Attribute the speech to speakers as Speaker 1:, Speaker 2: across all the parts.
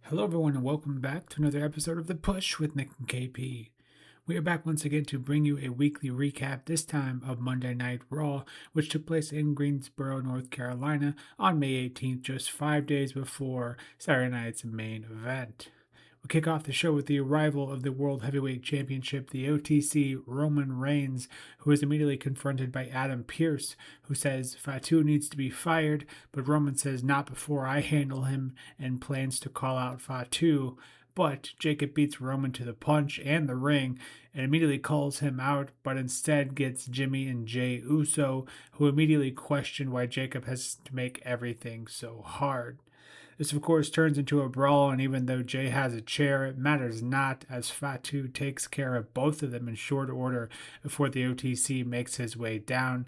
Speaker 1: Hello, everyone, and welcome back to another episode of The Push with Nick and KP. We are back once again to bring you a weekly recap, this time of Monday Night Raw, which took place in Greensboro, North Carolina on May 18th, just 5 days before Saturday night's main event. We kick off the show with the arrival of the World Heavyweight Championship, the OTC Roman Reigns, who is immediately confronted by Adam Pearce, who says Fatu needs to be fired, but Roman says not before I handle him and plans to call out Fatu. But Jacob beats Roman to the punch and the ring and immediately calls him out, but instead gets Jimmy and Jey Uso, who immediately question why Jacob has to make everything so hard. This, of course, turns into a brawl, and even though Jay has a chair, it matters not, as Fatu takes care of both of them in short order before the OTC makes his way down.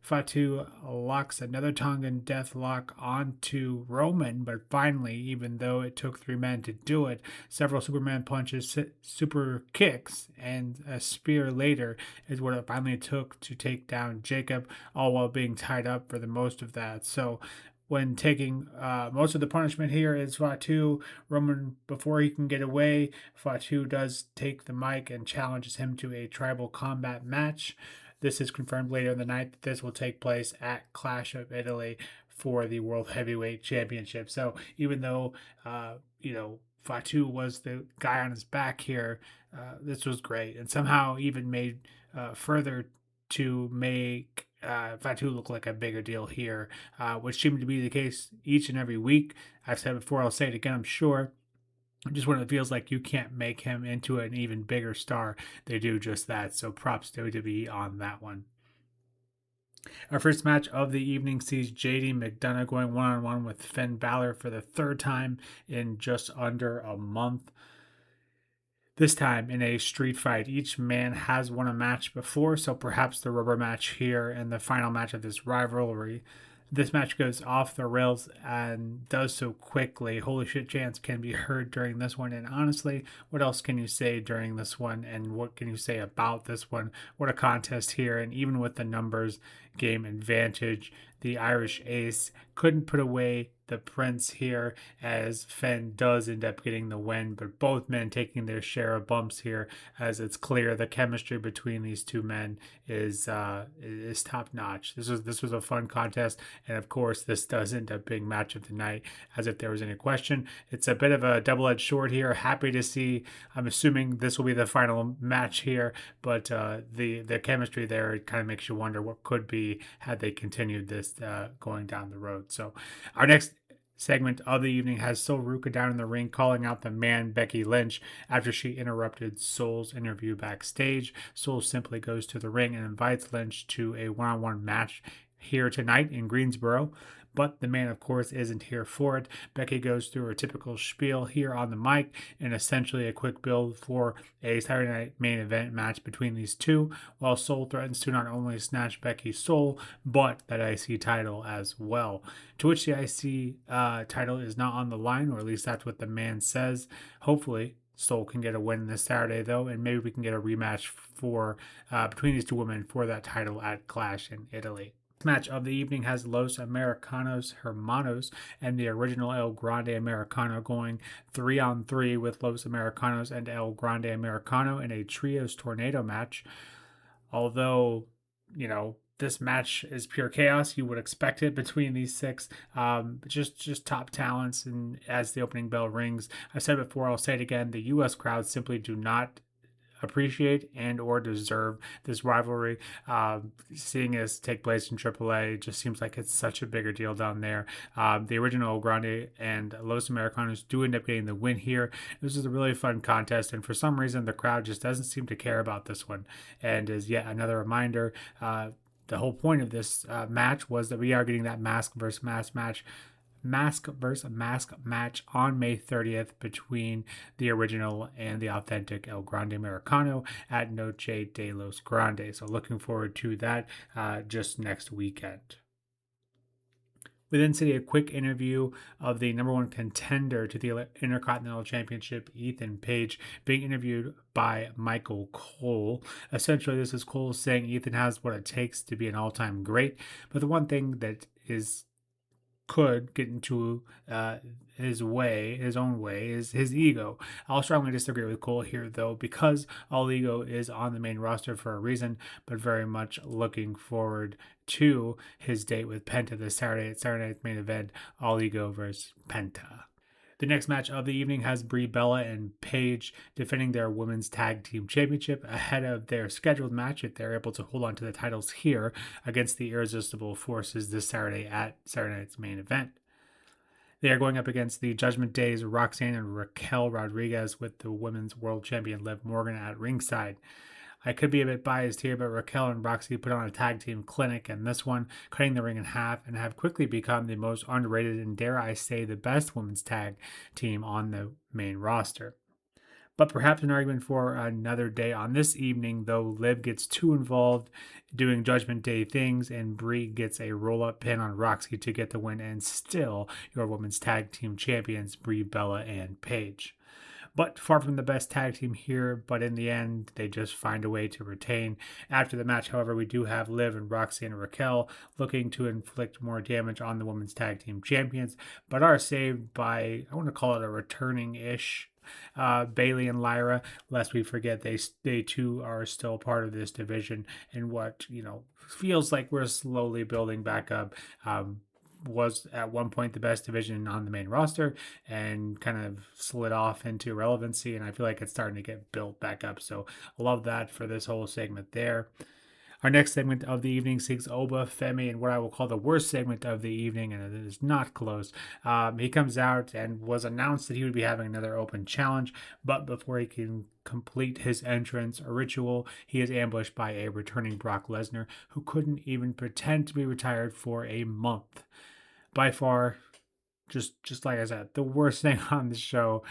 Speaker 1: Fatu locks another Tongan death lock onto Roman, but finally, even though it took three men to do it, several Superman punches, super kicks, and a spear later is what it finally took to take down Jacob, all while being tied up for the most of that. So when taking most of the punishment here is Fatu. Roman, before he can get away, Fatu does take the mic and challenges him to a tribal combat match. This is confirmed later in the night that this will take place at Clash of Italy for the World Heavyweight Championship. So even though, Fatu was the guy on his back here, this was great and somehow even made further to make Fatu look like a bigger deal here, which seemed to be the case each and every week. I've said it before, I'll say it again, I'm sure. Just when it feels like you can't make him into an even bigger star, they do just that. So props to WWE on that one. Our first match of the evening sees JD McDonough going one-on-one with Finn Balor for the third time in just under a month. This time in a street fight. Each man has won a match before, so perhaps the rubber match here and the final match of this rivalry. This match goes off the rails and does so quickly. Holy shit chants can be heard during this one. And honestly, what else can you say during this one? And what can you say about this one? What a contest here. And even with the numbers game advantage, the Irish Ace couldn't put away the Prince here, as Finn does end up getting the win, but both men taking their share of bumps here, as it's clear the chemistry between these two men is top notch. This was a fun contest, and of course this does end up being match of the night, as if there was any question. It's a bit of a double-edged sword here. Happy to see. I'm assuming this will be the final match here, but the chemistry there, it kind of makes you wonder what could be had they continued this going down the road. So our next segment of the evening has Sol Ruca down in the ring calling out the man Becky Lynch after she interrupted Sol's interview backstage. Sol simply goes to the ring and invites Lynch to a one-on-one match here tonight in Greensboro. But the man, of course, isn't here for it. Becky goes through her typical spiel here on the mic and essentially a quick build for a Saturday night main event match between these two, while Sol threatens to not only snatch Becky's soul, but that IC title as well. To which the IC title is not on the line, or at least that's what the man says. Hopefully, Sol can get a win this Saturday, though, and maybe we can get a rematch for between these two women for that title at Clash in Italy. Match of the evening has Los Americanos Hermanos and the original El Grande Americano going 3-on-3 with Los Americanos and El Grande Americano in a trios tornado match. Although, this match is pure chaos. You would expect it between these six. Just top talents. And as the opening bell rings, I said before, I'll say it again, the U.S. crowds simply do not appreciate and or deserve this rivalry. Seeing this take place in AAA, it just seems like it's such a bigger deal down there. The original Grande and Los Americanos do end up getting the win here. This is a really fun contest, and for some reason the crowd just doesn't seem to care about this one, and is yet another reminder. The whole point of this match was that we are getting that mask versus mask match on May 30th between the original and the authentic El Grande Americano at Noche de los Grandes. So looking forward to that just next weekend. We then see a quick interview of the number one contender to the Intercontinental Championship, Ethan Page, being interviewed by Michael Cole. Essentially, this is Cole saying Ethan has what it takes to be an all-time great, but the one thing that is could get into his own way, is his ego. I'll strongly disagree with Cole here, though, because All Ego is on the main roster for a reason, but very much looking forward to his date with Penta this Saturday at Saturday Night's Main Event, All Ego versus Penta. The next match of the evening has Brie Bella and Paige defending their women's tag team championship ahead of their scheduled match if they're able to hold on to the titles here against the Irresistible Forces this Saturday at Saturday Night's Main Event. They are going up against the Judgment Day's Roxanne and Raquel Rodriguez with the women's world champion Liv Morgan at ringside. I could be a bit biased here, but Raquel and Roxy put on a tag team clinic in this one, cutting the ring in half, and have quickly become the most underrated and, dare I say, the best women's tag team on the main roster. But perhaps an argument for another day. On this evening, though, Liv gets too involved doing Judgment Day things, and Brie gets a roll-up pin on Roxy to get the win, and still your women's tag team champions, Brie Bella and Paige. But far from the best tag team here, but in the end, they just find a way to retain. After the match, however, we do have Liv and Roxy and Raquel looking to inflict more damage on the women's tag team champions, but are saved by, I want to call it a returning-ish Bailey and Lyra, lest we forget they too are still part of this division, and what feels like we're slowly building back up. Was at one point the best division on the main roster and kind of slid off into irrelevancy, and I feel like it's starting to get built back up. So I love that for this whole segment there. Our next segment of the evening seeks Oba Femi in what I will call the worst segment of the evening, and it is not close. He comes out and was announced that he would be having another open challenge, but before he can complete his entrance ritual, he is ambushed by a returning Brock Lesnar who couldn't even pretend to be retired for a month. By far, just like I said, the worst thing on the show.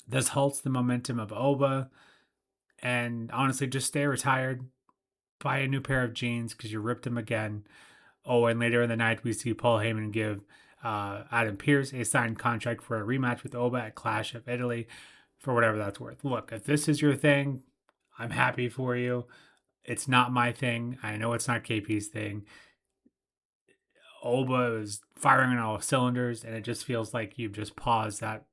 Speaker 1: This halts the momentum of Oba. And honestly, just stay retired, buy a new pair of jeans because you ripped them again. Oh, and later in the night, we see Paul Heyman give Adam Pearce a signed contract for a rematch with Oba at Clash of Italy for whatever that's worth. Look, if this is your thing, I'm happy for you. It's not my thing. I know it's not KP's thing. Oba is firing on all cylinders, and it just feels like you've just paused that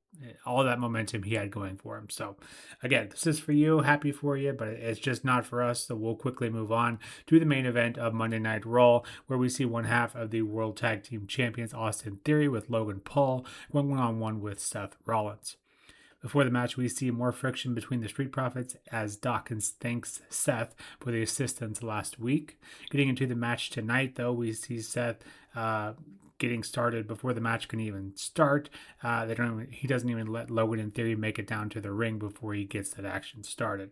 Speaker 1: all that momentum he had going for him. So again, this is for you, happy for you, but it's just not for us. So we'll quickly move on to the main event of Monday Night Raw, where we see one half of the World Tag Team Champions Austin Theory with Logan Paul going one-on-one with Seth Rollins. Before the match, we see more friction between the Street Profits as Dawkins thanks Seth for the assistance last week. Getting into the match tonight, though, we see Seth getting started before the match can even start. He doesn't even let Logan and Theory make it down to the ring before he gets that action started.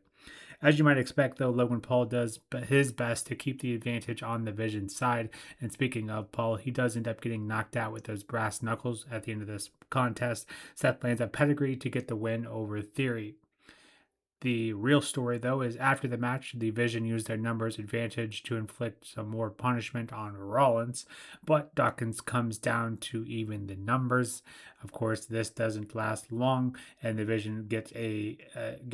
Speaker 1: As you might expect, though, Logan Paul does his best to keep the advantage on the Vision side. And speaking of Paul, he does end up getting knocked out with those brass knuckles at the end of this contest. Seth lands a pedigree to get the win over Theory. The real story, though, is after the match, the Vision used their numbers advantage to inflict some more punishment on Rollins, but Dawkins comes down to even the numbers. Of course, this doesn't last long, and the Vision gets the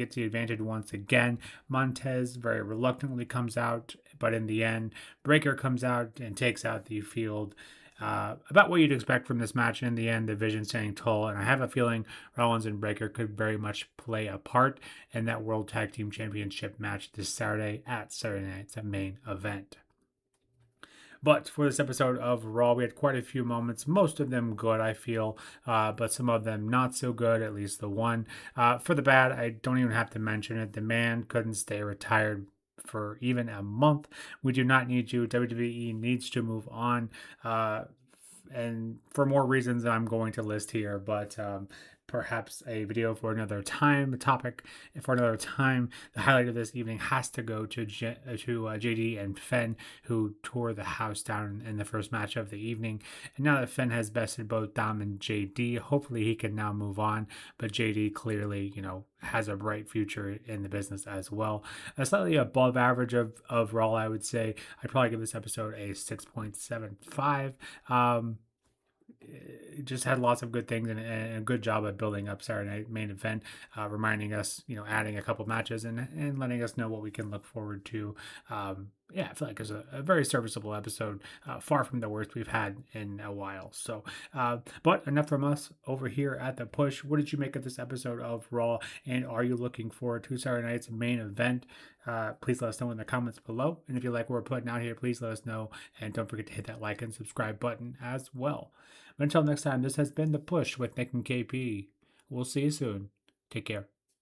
Speaker 1: advantage once again. Montez very reluctantly comes out, but in the end, Breaker comes out and takes out the Field. About what you'd expect from this match. In the end, the Vision standing tall, and I have a feeling Rollins and Breaker could very much play a part in that World Tag Team Championship match this Saturday at Saturday Night's main event. But for this episode of Raw, we had quite a few moments, most of them good, I feel, but some of them not so good, at least the one. For the bad, I don't even have to mention it. The man couldn't stay retired for even a month. We do not need you. WWE needs to move on, and for more reasons that I'm going to list here, but perhaps a video for another time, a topic for another time. The highlight of this evening has to go to JD and Fenn, who tore the house down in the first match of the evening. And now that Fenn has bested both Dom and JD, hopefully he can now move on. But JD clearly, has a bright future in the business as well. A slightly above average of Raw, I would say. I'd probably give this episode a 6.75. It just had lots of good things and a good job at building up Saturday Night Main Event, reminding us, adding a couple matches and letting us know what we can look forward to Yeah, I feel like it's a very serviceable episode, far from the worst we've had in a while. So, but enough from us over here at the Push. What did you make of this episode of Raw? And are you looking forward to Saturday night's main event? Please let us know in the comments below. And if you like what we're putting out here, please let us know. And don't forget to hit that like and subscribe button as well. But until next time, this has been the Push with Nick and KP. We'll see you soon. Take care.